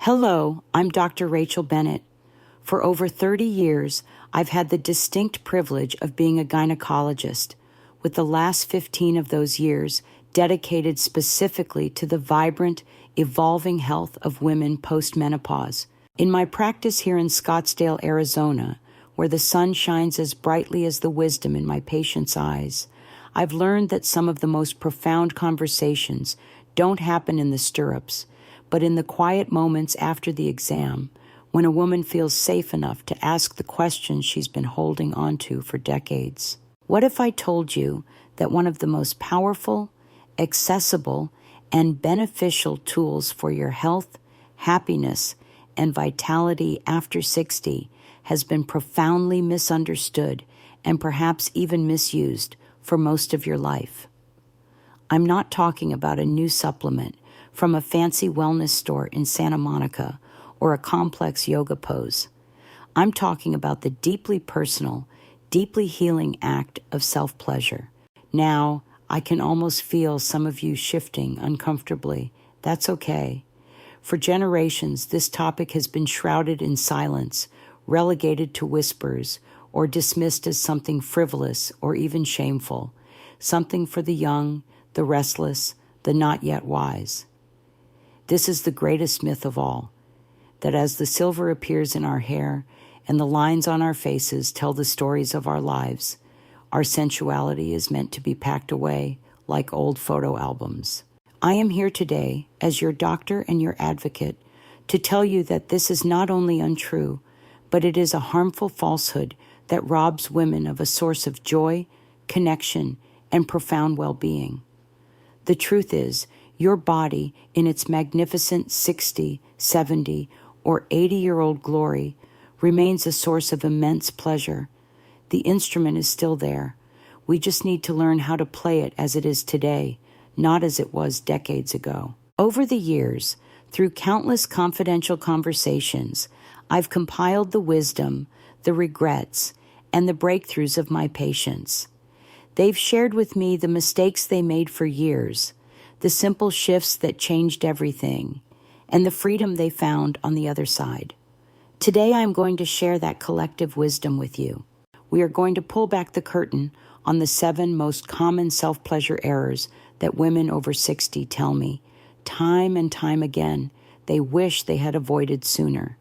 Hello, I'm Dr. Rachel Bennett. For over 30 years, I've had the distinct privilege of being a gynecologist, with the last 15 of those years dedicated specifically to the vibrant, evolving health of women post-menopause. In my practice here in Scottsdale, Arizona, where the sun shines as brightly as the wisdom in my patients' eyes, I've learned that some of the most profound conversations don't happen in the stirrups, but in the quiet moments after the exam, when a woman feels safe enough to ask the questions she's been holding on to for decades. What if I told you that one of the most powerful, accessible, and beneficial tools for your health, happiness, and vitality after 60 has been profoundly misunderstood and perhaps even misused for most of your life? I'm not talking about a new supplement from a fancy wellness store in Santa Monica or a complex yoga pose. I'm talking about the deeply personal, deeply healing act of self-pleasure. Now, I can almost feel some of you shifting uncomfortably. That's okay. For generations, this topic has been shrouded in silence, relegated to whispers, or dismissed as something frivolous or even shameful, something for the young, the restless, the not yet wise. This is the greatest myth of all, that as the silver appears in our hair and the lines on our faces tell the stories of our lives, our sensuality is meant to be packed away like old photo albums. I am here today as your doctor and your advocate to tell you that this is not only untrue, but it is a harmful falsehood that robs women of a source of joy, connection, and profound well-being. The truth is, your body, in its magnificent 60, 70, or 80-year-old glory, remains a source of immense pleasure. The instrument is still there. We just need to learn how to play it as it is today, not as it was decades ago. Over the years, through countless confidential conversations, I've compiled the wisdom, the regrets, and the breakthroughs of my patients. They've shared with me the mistakes they made for years, the simple shifts that changed everything, and the freedom they found on the other side. Today, I'm going to share that collective wisdom with you. We are going to pull back the curtain on the 7 most common self-pleasure errors that women over 60 tell me, time and time again, they wish they had avoided sooner.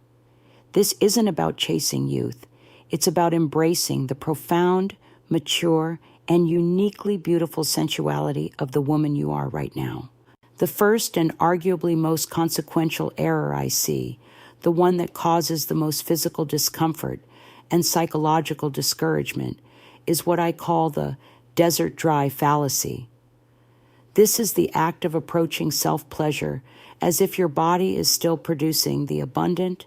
This isn't about chasing youth. It's about embracing the profound, mature, and uniquely beautiful sensuality of the woman you are right now. The first and arguably most consequential error I see, the one that causes the most physical discomfort and psychological discouragement, is what I call the desert dry fallacy. This is the act of approaching self-pleasure as if your body is still producing the abundant,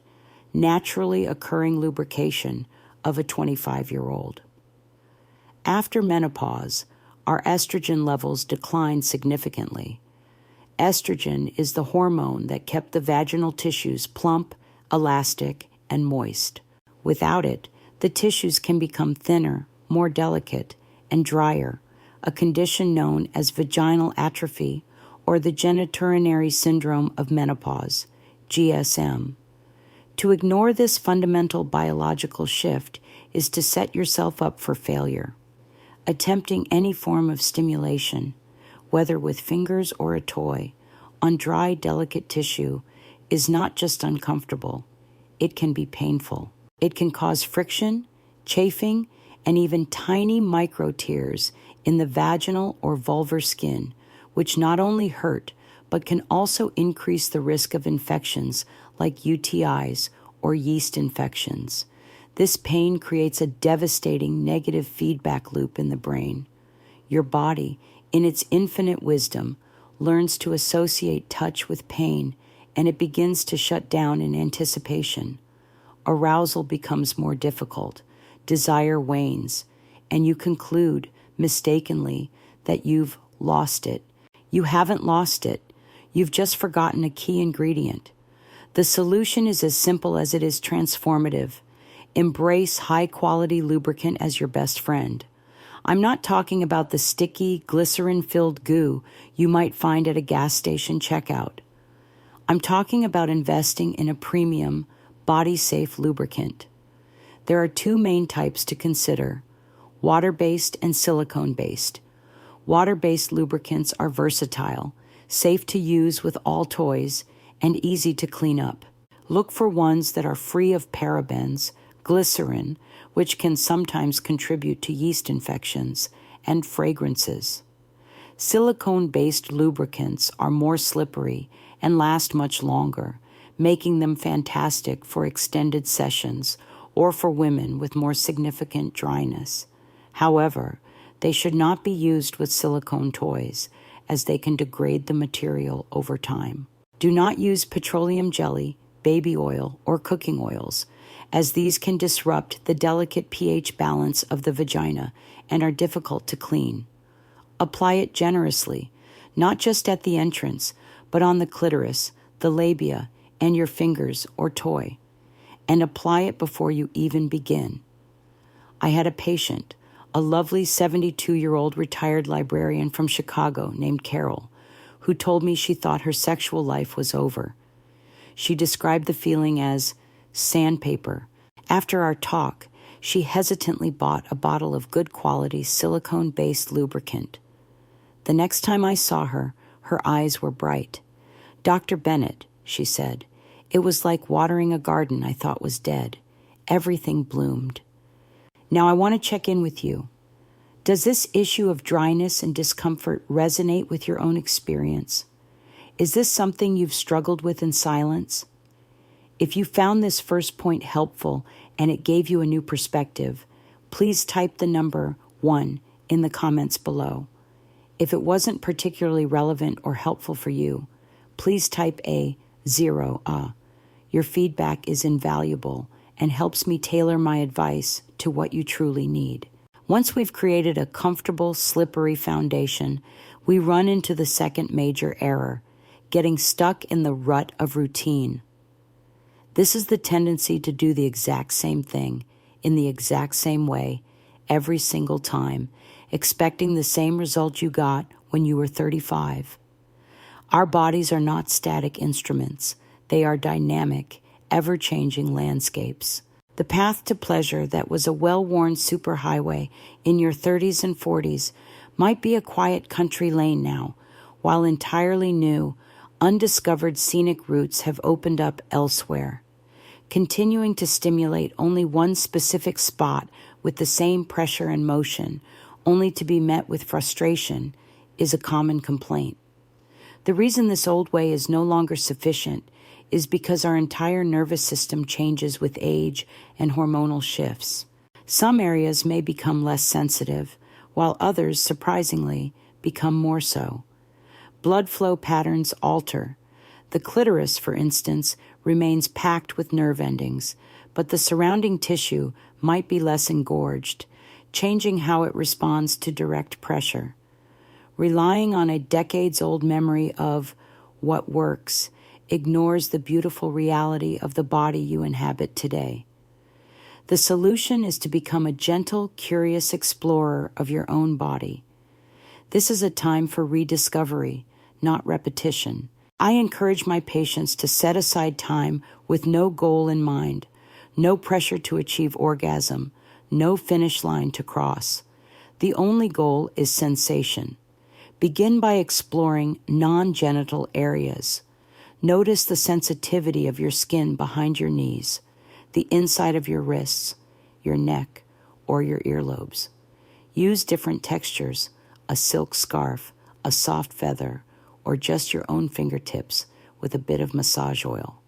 naturally occurring lubrication of a 25-year-old. After menopause, our estrogen levels decline significantly. Estrogen is the hormone that kept the vaginal tissues plump, elastic, and moist. Without it, the tissues can become thinner, more delicate, and drier, a condition known as vaginal atrophy or the genitourinary syndrome of menopause, GSM. To ignore this fundamental biological shift is to set yourself up for failure. Attempting any form of stimulation, whether with fingers or a toy, on dry, delicate tissue is not just uncomfortable, it can be painful. It can cause friction, chafing, and even tiny micro tears in the vaginal or vulvar skin, which not only hurt, but can also increase the risk of infections like UTIs or yeast infections. This pain creates a devastating negative feedback loop in the brain. Your body, in its infinite wisdom, learns to associate touch with pain, and it begins to shut down in anticipation. Arousal becomes more difficult, desire wanes, and you conclude, mistakenly, that you've lost it. You haven't lost it. You've just forgotten a key ingredient. The solution is as simple as it is transformative. Embrace high-quality lubricant as your best friend. I'm not talking about the sticky, glycerin-filled goo you might find at a gas station checkout. I'm talking about investing in a premium, body-safe lubricant. There are two main types to consider: water-based and silicone-based. Water-based lubricants are versatile, safe to use with all toys, and easy to clean up. Look for ones that are free of parabens, glycerin, which can sometimes contribute to yeast infections, and fragrances. Silicone-based lubricants are more slippery and last much longer, making them fantastic for extended sessions or for women with more significant dryness. However, they should not be used with silicone toys, as they can degrade the material over time. Do not use petroleum jelly, baby oil, or cooking oils, as these can disrupt the delicate pH balance of the vagina and are difficult to clean. Apply it generously, not just at the entrance, but on the clitoris, the labia, and your fingers or toy, and apply it before you even begin. I had a patient, a lovely 72-year-old retired librarian from Chicago named Carol, who told me she thought her sexual life was over. She described the feeling as sandpaper. After our talk, she hesitantly bought a bottle of good quality silicone-based lubricant. The next time I saw her, her eyes were bright. "Dr. Bennett," she said, "it was like watering a garden I thought was dead. Everything bloomed." Now I want to check in with you. Does this issue of dryness and discomfort resonate with your own experience? Is this something you've struggled with in silence? If you found this first point helpful and it gave you a new perspective, please type the number 1 in the comments below. If it wasn't particularly relevant or helpful for you, please type a 0. Your feedback is invaluable and helps me tailor my advice to what you truly need. Once we've created a comfortable, slippery foundation, we run into the second major error, getting stuck in the rut of routine. This is the tendency to do the exact same thing, in the exact same way, every single time, expecting the same result you got when you were 35. Our bodies are not static instruments. They are dynamic, ever-changing landscapes. The path to pleasure that was a well-worn superhighway in your 30s and 40s might be a quiet country lane now, while entirely new, undiscovered scenic routes have opened up elsewhere. Continuing to stimulate only one specific spot with the same pressure and motion, only to be met with frustration, is a common complaint. The reason this old way is no longer sufficient is because our entire nervous system changes with age and hormonal shifts. Some areas may become less sensitive, while others, surprisingly, become more so. Blood flow patterns alter. The clitoris, for instance, remains packed with nerve endings, but the surrounding tissue might be less engorged, changing how it responds to direct pressure. Relying on a decades-old memory of what works ignores the beautiful reality of the body you inhabit today. The solution is to become a gentle, curious explorer of your own body. This is a time for rediscovery, not repetition. I encourage my patients to set aside time with no goal in mind, no pressure to achieve orgasm, no finish line to cross. The only goal is sensation. Begin by exploring non-genital areas. Notice the sensitivity of your skin behind your knees, the inside of your wrists, your neck, or your earlobes. Use different textures, a silk scarf, a soft feather, or just your own fingertips with a bit of massage oil.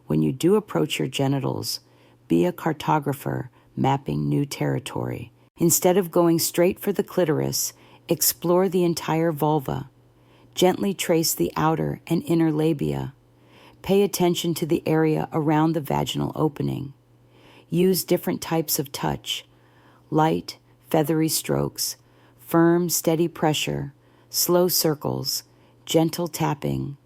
When you do approach your genitals, be a cartographer mapping new territory. Instead of going straight for the clitoris, explore the entire vulva. Gently trace the outer and inner labia. Pay attention to the area around the vaginal opening. Use different types of touch: light, feathery strokes, firm, steady pressure, slow circles, gentle tapping.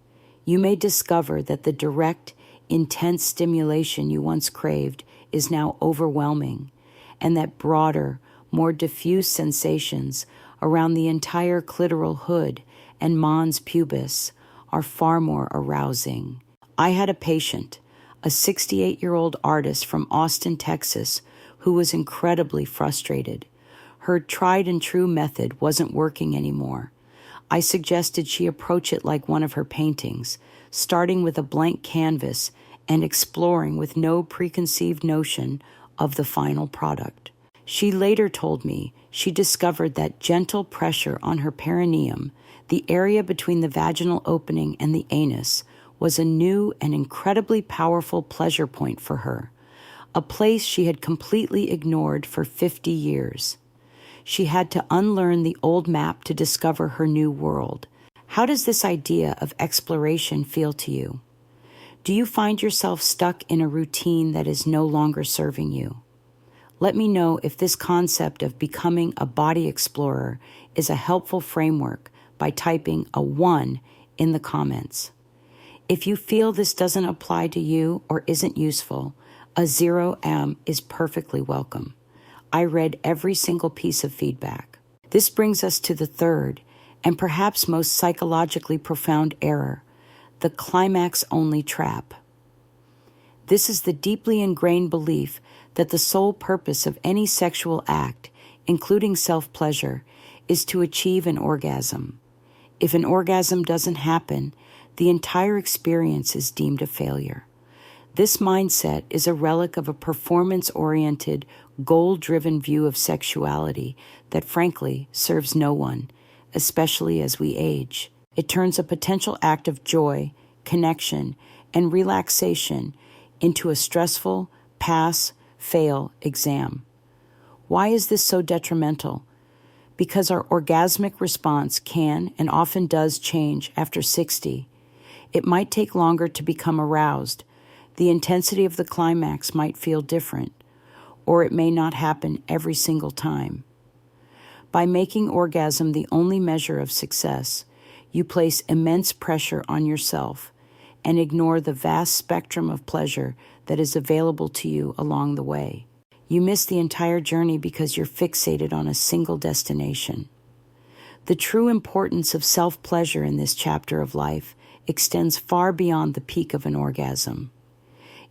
You may discover that the direct, intense stimulation you once craved is now overwhelming, and that broader, more diffuse sensations around the entire clitoral hood and mons pubis are far more arousing. I had a patient, a 68-year-old artist from Austin, Texas, who was incredibly frustrated. Her tried and true method wasn't working anymore. I suggested she approach it like one of her paintings, starting with a blank canvas and exploring with no preconceived notion of the final product. She later told me she discovered that gentle pressure on her perineum, the area between the vaginal opening and the anus, was a new and incredibly powerful pleasure point for her, a place she had completely ignored for 50 years. She had to unlearn the old map to discover her new world. How does this idea of exploration feel to you? Do you find yourself stuck in a routine that is no longer serving you? Let me know if this concept of becoming a body explorer is a helpful framework by typing a 1 in the comments. If you feel this doesn't apply to you or isn't useful, a 0M is perfectly welcome. I read every single piece of feedback. This brings us to the third and perhaps most psychologically profound error, the climax-only trap. This is the deeply ingrained belief that the sole purpose of any sexual act, including self-pleasure, is to achieve an orgasm. If an orgasm doesn't happen, the entire experience is deemed a failure. This mindset is a relic of a performance-oriented, goal-driven view of sexuality that frankly serves no one, especially as we age. It turns a potential act of joy, connection, and relaxation into a stressful pass-fail exam. Why is this so detrimental? Because our orgasmic response can and often does change after 60. It might take longer to become aroused. The intensity of the climax might feel different, or it may not happen every single time. By making orgasm the only measure of success, you place immense pressure on yourself and ignore the vast spectrum of pleasure that is available to you along the way. You miss the entire journey because you're fixated on a single destination. The true importance of self-pleasure in this chapter of life extends far beyond the peak of an orgasm.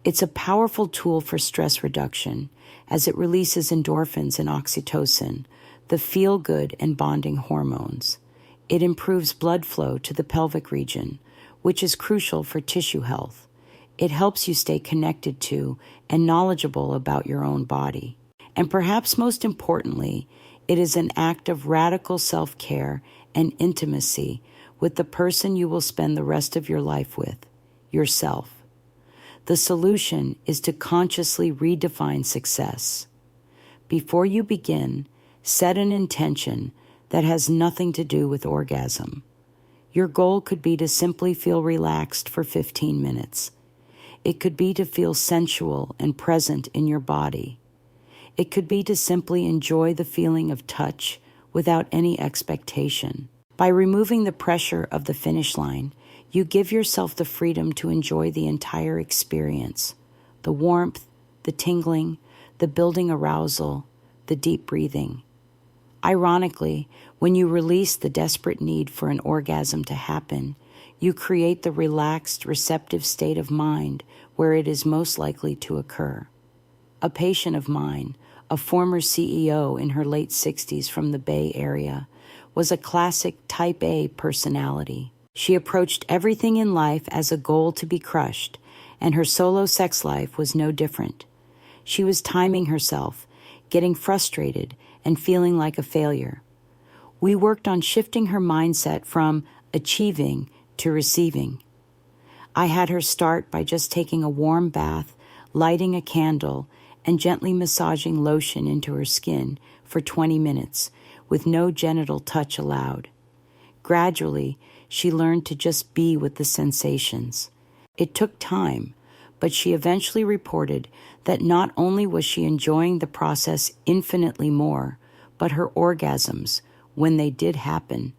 It's a powerful tool for stress reduction as it releases endorphins and oxytocin, the feel-good and bonding hormones. It improves blood flow to the pelvic region, which is crucial for tissue health. It helps you stay connected to and knowledgeable about your own body. And perhaps most importantly, it is an act of radical self-care and intimacy with the person you will spend the rest of your life with, yourself. The solution is to consciously redefine success. Before you begin, set an intention that has nothing to do with orgasm. Your goal could be to simply feel relaxed for 15 minutes. It could be to feel sensual and present in your body. It could be to simply enjoy the feeling of touch without any expectation. By removing the pressure of the finish line, you give yourself the freedom to enjoy the entire experience, the warmth, the tingling, the building arousal, the deep breathing. Ironically, when you release the desperate need for an orgasm to happen, you create the relaxed, receptive state of mind where it is most likely to occur. A patient of mine, a former CEO in her late 60s from the Bay Area, was a classic type A personality. She approached everything in life as a goal to be crushed, and her solo sex life was no different. She was timing herself, getting frustrated, and feeling like a failure. We worked on shifting her mindset from achieving to receiving. I had her start by just taking a warm bath, lighting a candle, and gently massaging lotion into her skin for 20 minutes, with no genital touch allowed. Gradually, she learned to just be with the sensations. It took time, but she eventually reported that not only was she enjoying the process infinitely more, but her orgasms, when they did happen,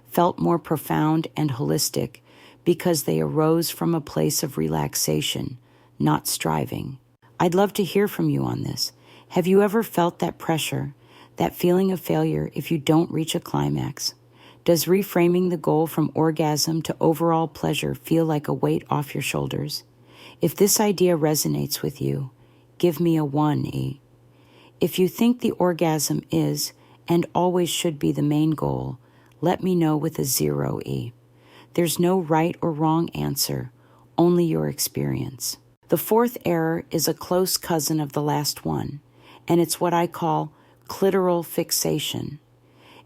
felt more profound and holistic because they arose from a place of relaxation, not striving. I'd love to hear from you on this. Have you ever felt that pressure, that feeling of failure if you don't reach a climax? Does reframing the goal from orgasm to overall pleasure feel like a weight off your shoulders? If this idea resonates with you, give me a 1E. If you think the orgasm is and always should be the main goal, let me know with a 0E. There's no right or wrong answer, only your experience. The fourth error is a close cousin of the last one, and it's what I call clitoral fixation.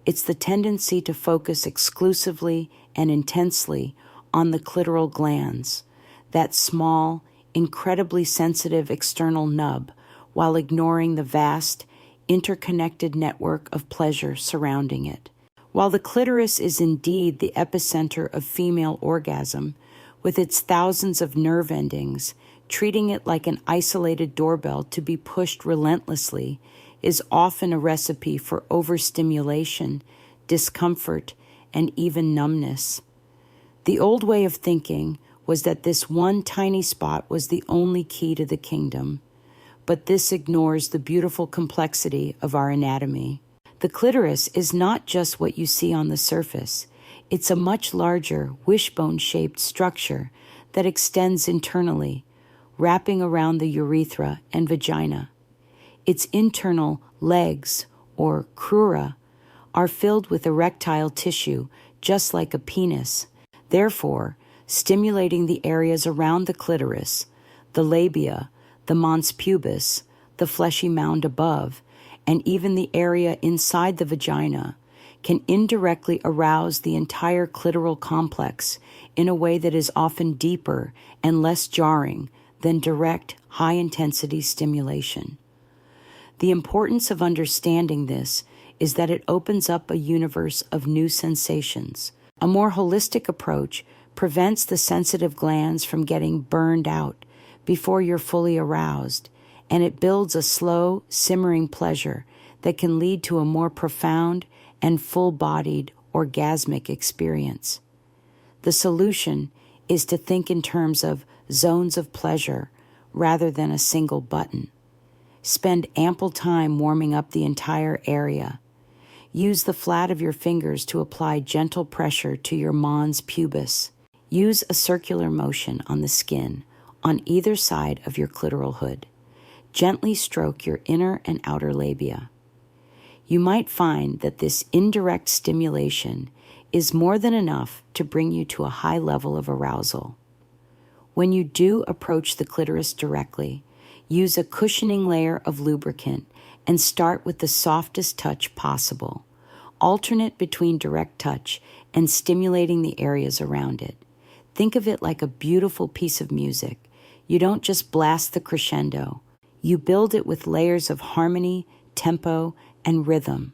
It's the tendency to focus exclusively and intensely on the clitoral glands, that small, incredibly sensitive external nub, while ignoring the vast, interconnected network of pleasure surrounding it. While the clitoris is indeed the epicenter of female orgasm, with its thousands of nerve endings, treating it like an isolated doorbell to be pushed relentlessly is often a recipe for overstimulation, discomfort, and even numbness. The old way of thinking was that this one tiny spot was the only key to the kingdom, but this ignores the beautiful complexity of our anatomy. The clitoris is not just what you see on the surface. It's a much larger, wishbone-shaped structure that extends internally, wrapping around the urethra and vagina. Its internal legs, or crura, are filled with erectile tissue, just like a penis. Therefore, stimulating the areas around the clitoris, the labia, the mons pubis, the fleshy mound above, and even the area inside the vagina can indirectly arouse the entire clitoral complex in a way that is often deeper and less jarring than direct, high-intensity stimulation. The importance of understanding this is that it opens up a universe of new sensations. A more holistic approach prevents the sensitive glands from getting burned out before you're fully aroused, and it builds a slow, simmering pleasure that can lead to a more profound and full-bodied orgasmic experience. The solution is to think in terms of zones of pleasure rather than a single button. Spend ample time warming up the entire area. Use the flat of your fingers to apply gentle pressure to your mons pubis. Use a circular motion on the skin on either side of your clitoral hood. Gently stroke your inner and outer labia. You might find that this indirect stimulation is more than enough to bring you to a high level of arousal. When you do approach the clitoris directly, use a cushioning layer of lubricant and start with the softest touch possible. Alternate between direct touch and stimulating the areas around it. Think of it like a beautiful piece of music. You don't just blast the crescendo. You build it with layers of harmony, tempo, and rhythm.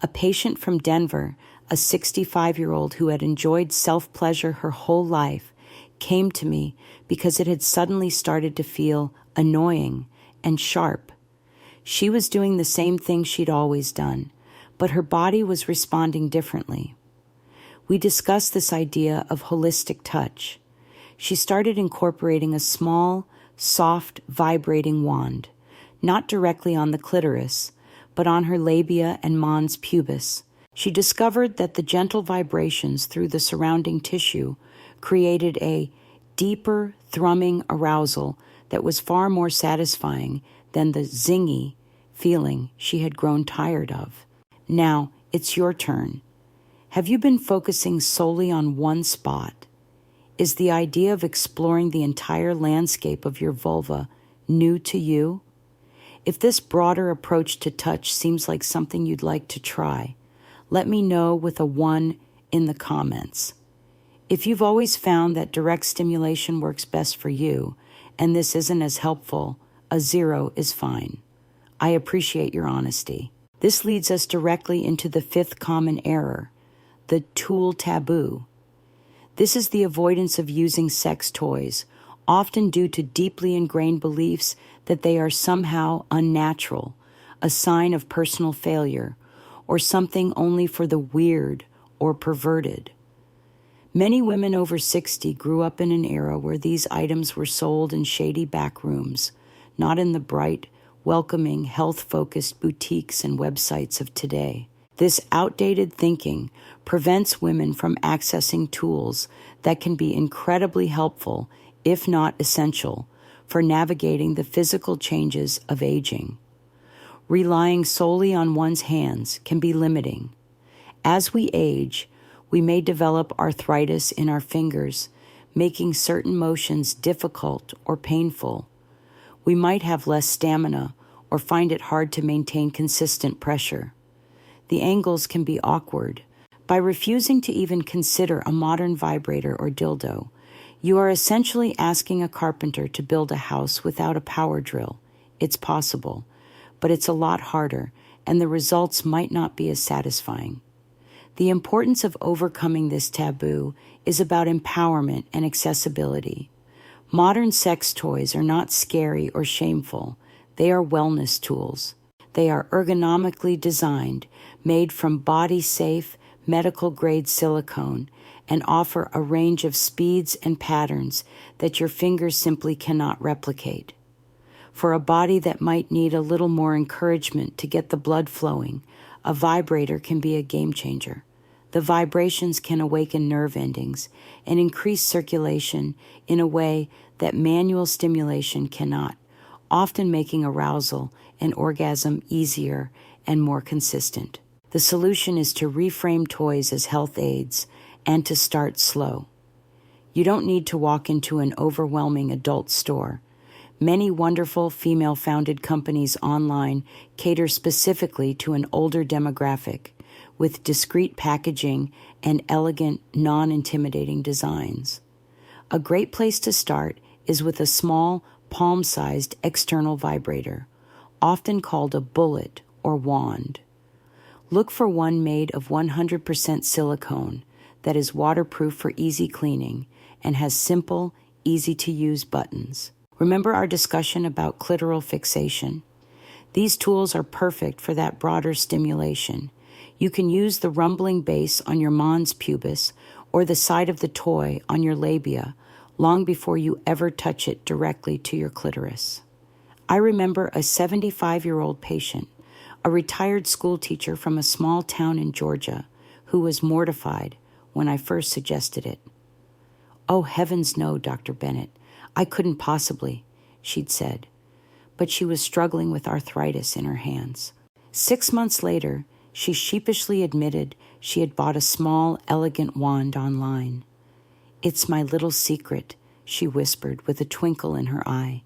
A patient from Denver, a 65-year-old who had enjoyed self-pleasure her whole life, came to me because it had suddenly started to feel annoying and sharp. She was doing the same thing she'd always done, but her body was responding differently. We discussed this idea of holistic touch. She started incorporating a small, soft, vibrating wand, not directly on the clitoris, but on her labia and mons pubis. She discovered that the gentle vibrations through the surrounding tissue created a deeper, thrumming arousal that was far more satisfying than the zingy feeling she had grown tired of. Now, it's your turn. Have you been focusing solely on one spot? Is the idea of exploring the entire landscape of your vulva new to you? If this broader approach to touch seems like something you'd like to try, let me know with a 1 in the comments. If you've always found that direct stimulation works best for you, and this isn't as helpful, a 0 is fine. I appreciate your honesty. This leads us directly into the 5th common error, the tool taboo. This is the avoidance of using sex toys, often due to deeply ingrained beliefs that they are somehow unnatural, a sign of personal failure, or something only for the weird or perverted. Many women over 60 grew up in an era where these items were sold in shady back rooms, not in the bright, welcoming, health-focused boutiques and websites of today. This outdated thinking prevents women from accessing tools that can be incredibly helpful, if not essential, for navigating the physical changes of aging. Relying solely on one's hands can be limiting. As we age, we may develop arthritis in our fingers, making certain motions difficult or painful. We might have less stamina or find it hard to maintain consistent pressure. The angles can be awkward. By refusing to even consider a modern vibrator or dildo, you are essentially asking a carpenter to build a house without a power drill. It's possible, but it's a lot harder, and the results might not be as satisfying. The importance of overcoming this taboo is about empowerment and accessibility. Modern sex toys are not scary or shameful. They are wellness tools. They are ergonomically designed, made from body-safe, medical-grade silicone, and offer a range of speeds and patterns that your fingers simply cannot replicate. For a body that might need a little more encouragement to get the blood flowing, a vibrator can be a game changer. The vibrations can awaken nerve endings and increase circulation in a way that manual stimulation cannot, often making arousal and orgasm easier and more consistent. The solution is to reframe toys as health aids and to start slow. You don't need to walk into an overwhelming adult store. Many wonderful female-founded companies online cater specifically to an older demographic, with discreet packaging and elegant, non-intimidating designs. A great place to start is with a small, palm-sized external vibrator, often called a bullet or wand. Look for one made of 100% silicone that is waterproof for easy cleaning and has simple, easy-to-use buttons. Remember our discussion about clitoral fixation? These tools are perfect for that broader stimulation. You can use the rumbling base on your mons pubis or the side of the toy on your labia long before you ever touch it directly to your clitoris. I remember a 75-year-old patient, a retired school teacher from a small town in Georgia, who was mortified when I first suggested it. "Oh, heavens no, Dr. Bennett. I couldn't possibly," she'd said. But she was struggling with arthritis in her hands. 6 months later, she sheepishly admitted she had bought a small, elegant wand online. "It's my little secret," she whispered with a twinkle in her eye.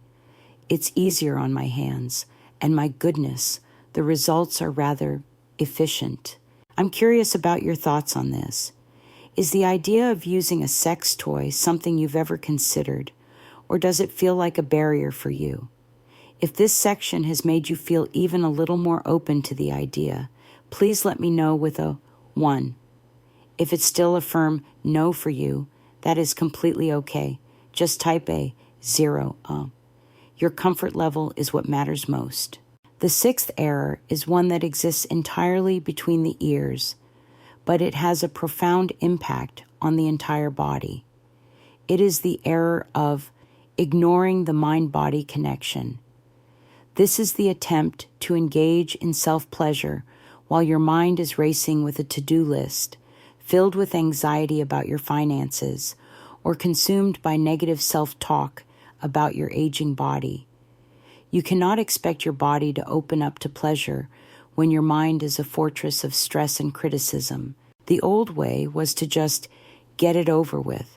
"It's easier on my hands, and my goodness, the results are rather efficient." I'm curious about your thoughts on this. Is the idea of using a sex toy something you've ever considered, or does it feel like a barrier for you? If this section has made you feel even a little more open to the idea, please let me know with a 1. If it's still a firm no for you, that is completely okay. Just type a 0. Your comfort level is what matters most. The 6th error is one that exists entirely between the ears, but it has a profound impact on the entire body. It is the error of ignoring the mind-body connection. This is the attempt to engage in self-pleasure while your mind is racing with a to-do list, filled with anxiety about your finances, or consumed by negative self-talk about your aging body. You cannot expect your body to open up to pleasure when your mind is a fortress of stress and criticism. The old way was to just get it over with,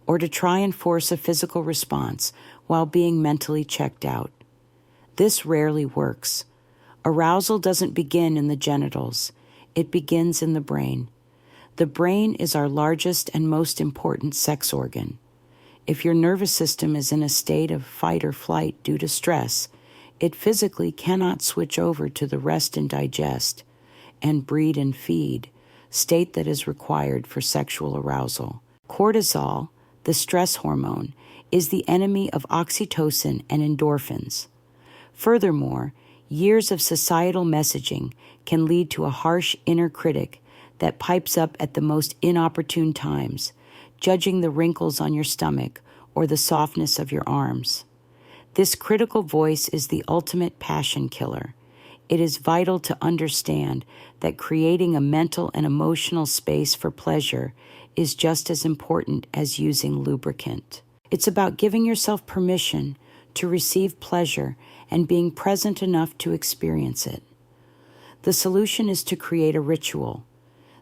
or to try and force a physical response while being mentally checked out. This rarely works. Arousal doesn't begin in the genitals. It begins in the brain. The brain is our largest and most important sex organ. If your nervous system is in a state of fight or flight due to stress, it physically cannot switch over to the rest and digest and breed and feed state that is required for sexual arousal. Cortisol, the stress hormone, is the enemy of oxytocin and endorphins. Furthermore, years of societal messaging can lead to a harsh inner critic that pipes up at the most inopportune times, judging the wrinkles on your stomach or the softness of your arms. This critical voice is the ultimate passion killer. It is vital to understand that creating a mental and emotional space for pleasure is just as important as using lubricant. It's about giving yourself permission to receive pleasure and being present enough to experience it. The solution is to create a ritual.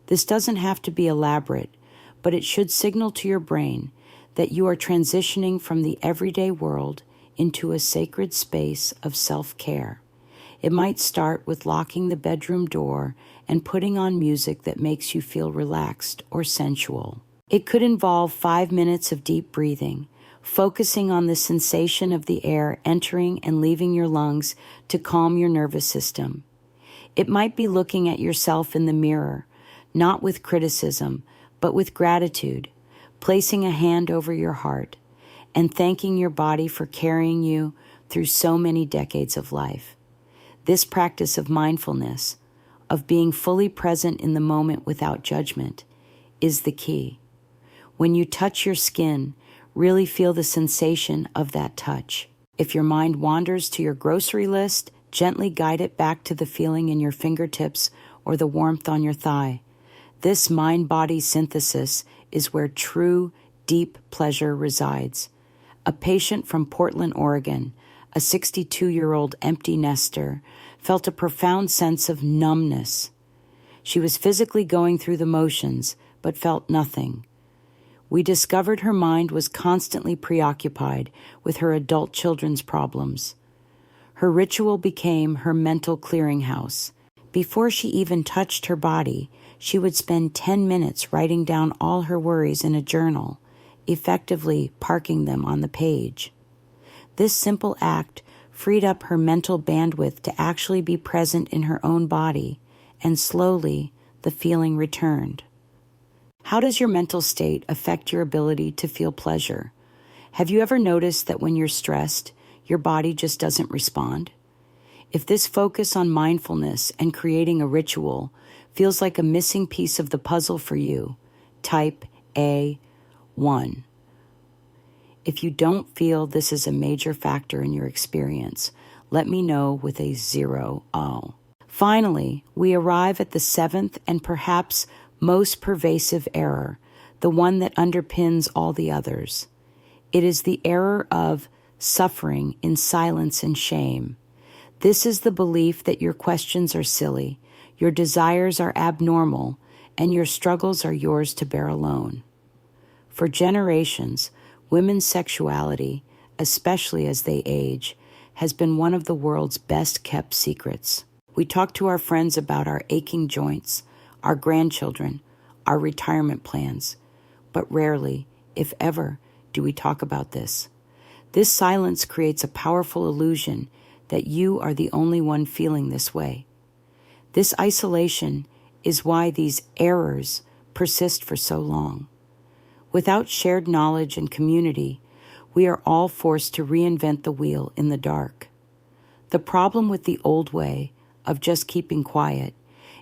This doesn't have to be elaborate, but it should signal to your brain that you are transitioning from the everyday world into a sacred space of self-care. It might start with locking the bedroom door and putting on music that makes you feel relaxed or sensual. It could involve 5 minutes of deep breathing, focusing on the sensation of the air entering and leaving your lungs to calm your nervous system. It might be looking at yourself in the mirror, not with criticism, but with gratitude, placing a hand over your heart, and thanking your body for carrying you through so many decades of life. This practice of mindfulness, of being fully present in the moment without judgment, is the key. When you touch your skin, really feel the sensation of that touch. If your mind wanders to your grocery list, gently guide it back to the feeling in your fingertips or the warmth on your thigh. This mind-body synthesis is where true, deep pleasure resides. A patient from Portland, Oregon, a 62-year-old empty nester, felt a profound sense of numbness. She was physically going through the motions, but felt nothing. We discovered her mind was constantly preoccupied with her adult children's problems. Her ritual became her mental clearinghouse. Before she even touched her body, she would spend 10 minutes writing down all her worries in a journal, effectively parking them on the page. This simple act freed up her mental bandwidth to actually be present in her own body, and slowly the feeling returned. How does your mental state affect your ability to feel pleasure? Have you ever noticed that when you're stressed, your body just doesn't respond? If this focus on mindfulness and creating a ritual feels like a missing piece of the puzzle for you, type A1. If you don't feel this is a major factor in your experience, let me know with a 0. Finally, we arrive at the 7th and perhaps most pervasive error, the one that underpins all the others. It is the error of suffering in silence and shame. This is the belief that your questions are silly, your desires are abnormal, and your struggles are yours to bear alone. For generations, women's sexuality, especially as they age, has been one of the world's best-kept secrets. We talk to our friends about our aching joints, our grandchildren, our retirement plans, but rarely, if ever, do we talk about this. This silence creates a powerful illusion that you are the only one feeling this way. This isolation is why these errors persist for so long. Without shared knowledge and community, we are all forced to reinvent the wheel in the dark. The problem with the old way of just keeping quiet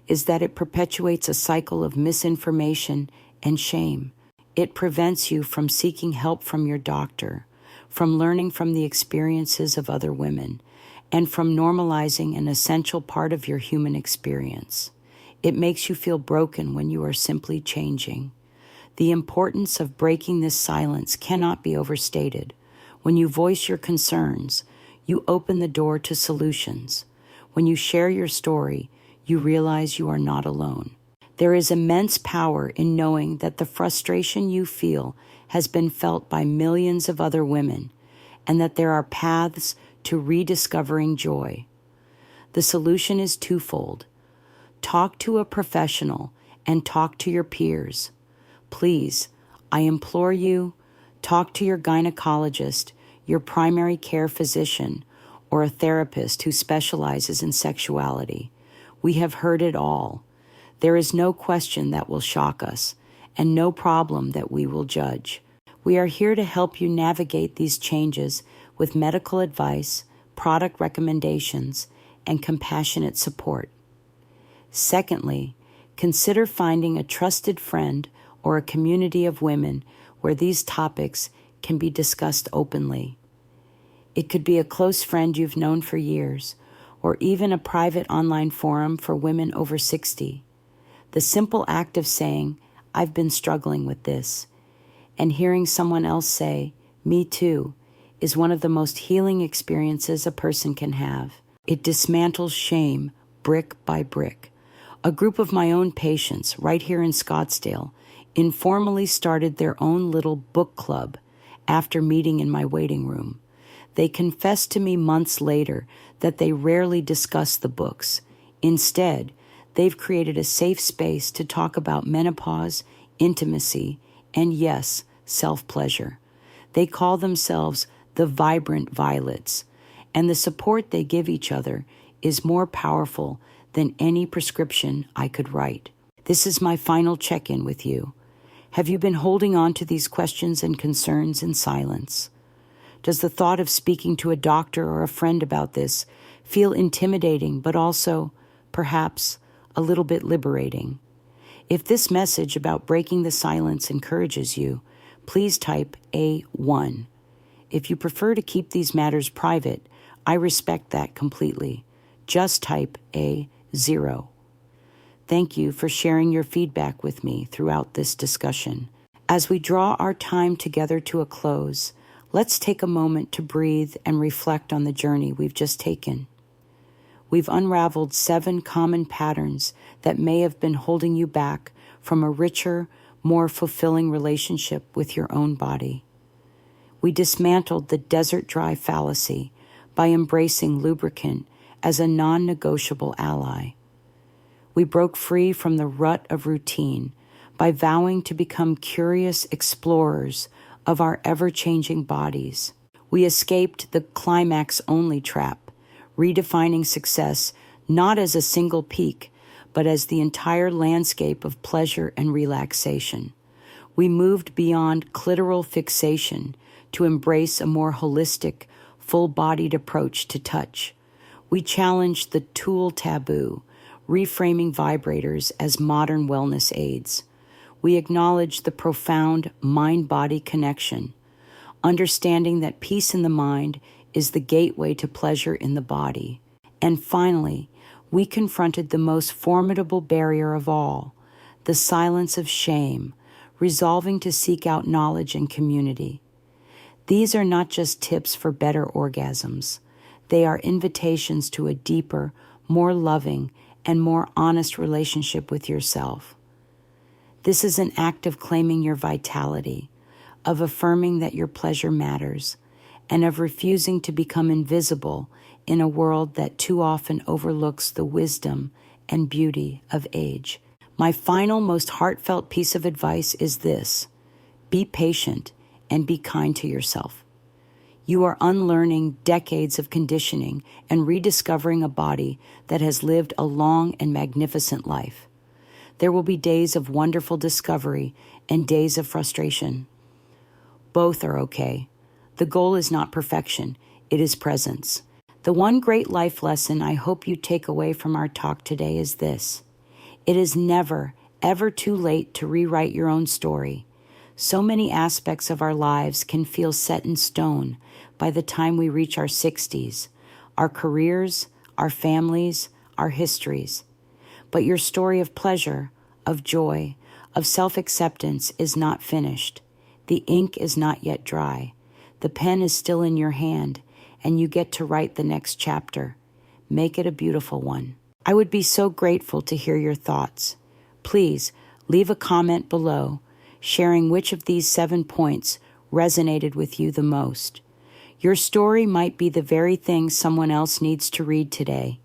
is that it perpetuates a cycle of misinformation and shame. It prevents you from seeking help from your doctor, from learning from the experiences of other women, and from normalizing an essential part of your human experience. It makes you feel broken when you are simply changing. The importance of breaking this silence cannot be overstated. When you voice your concerns, you open the door to solutions. When you share your story, you realize you are not alone. There is immense power in knowing that the frustration you feel has been felt by millions of other women, and that there are paths to rediscovering joy. The solution is twofold. Talk to a professional and talk to your peers. Please, I implore you, talk to your gynecologist, your primary care physician, or a therapist who specializes in sexuality. We have heard it all. There is no question that will shock us, and no problem that we will judge. We are here to help you navigate these changes with medical advice, product recommendations, and compassionate support. Secondly, consider finding a trusted friend or a community of women where these topics can be discussed openly. It could be a close friend you've known for years, or even a private online forum for women over 60. The simple act of saying, "I've been struggling with this," and hearing someone else say, "Me too," is one of the most healing experiences a person can have. It dismantles shame brick by brick. A group of my own patients right here in Scottsdale informally started their own little book club after meeting in my waiting room. They confessed to me months later that they rarely discuss the books. Instead, they've created a safe space to talk about menopause, intimacy, and yes, self-pleasure. They call themselves the Vibrant Violets, and the support they give each other is more powerful than any prescription I could write. This is my final check-in with you. Have you been holding on to these questions and concerns in silence? Does the thought of speaking to a doctor or a friend about this feel intimidating, but also, perhaps, a little bit liberating? If this message about breaking the silence encourages you, please type A1. If you prefer to keep these matters private, I respect that completely. Just type A0. Thank you for sharing your feedback with me throughout this discussion. As we draw our time together to a close, let's take a moment to breathe and reflect on the journey we've just taken. We've unraveled 7 common patterns that may have been holding you back from a richer, more fulfilling relationship with your own body. We dismantled the desert dry fallacy by embracing lubricant as a non-negotiable ally. We broke free from the rut of routine by vowing to become curious explorers of our ever-changing bodies. We escaped the climax-only trap, redefining success not as a single peak, but as the entire landscape of pleasure and relaxation. We moved beyond clitoral fixation to embrace a more holistic, full-bodied approach to touch. We challenged the tool taboo, reframing vibrators as modern wellness aids. We acknowledged the profound mind-body connection, understanding that peace in the mind is the gateway to pleasure in the body. And finally, we confronted the most formidable barrier of all, the silence of shame, resolving to seek out knowledge and community. These are not just tips for better orgasms. They are invitations to a deeper, more loving, and more honest relationship with yourself. This is an act of claiming your vitality, of affirming that your pleasure matters, and of refusing to become invisible in a world that too often overlooks the wisdom and beauty of age. My final, most heartfelt piece of advice is this: be patient and be kind to yourself. You are unlearning decades of conditioning and rediscovering a body that has lived a long and magnificent life. There will be days of wonderful discovery and days of frustration. Both are okay. The goal is not perfection, it is presence. The one great life lesson I hope you take away from our talk today is this: it is never, ever too late to rewrite your own story. So many aspects of our lives can feel set in stone by the time we reach our 60s, our careers, our families, our histories. But your story of pleasure, of joy, of self-acceptance is not finished. The ink is not yet dry. The pen is still in your hand, and you get to write the next chapter. Make it a beautiful one. I would be so grateful to hear your thoughts. Please leave a comment below, sharing which of these 7 points resonated with you the most. Your story might be the very thing someone else needs to read today.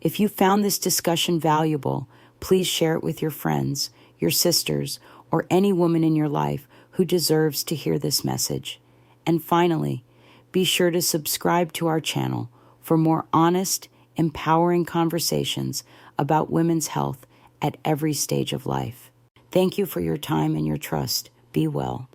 If you found this discussion valuable, please share it with your friends, your sisters, or any woman in your life who deserves to hear this message. And finally, be sure to subscribe to our channel for more honest, empowering conversations about women's health at every stage of life. Thank you for your time and your trust. Be well.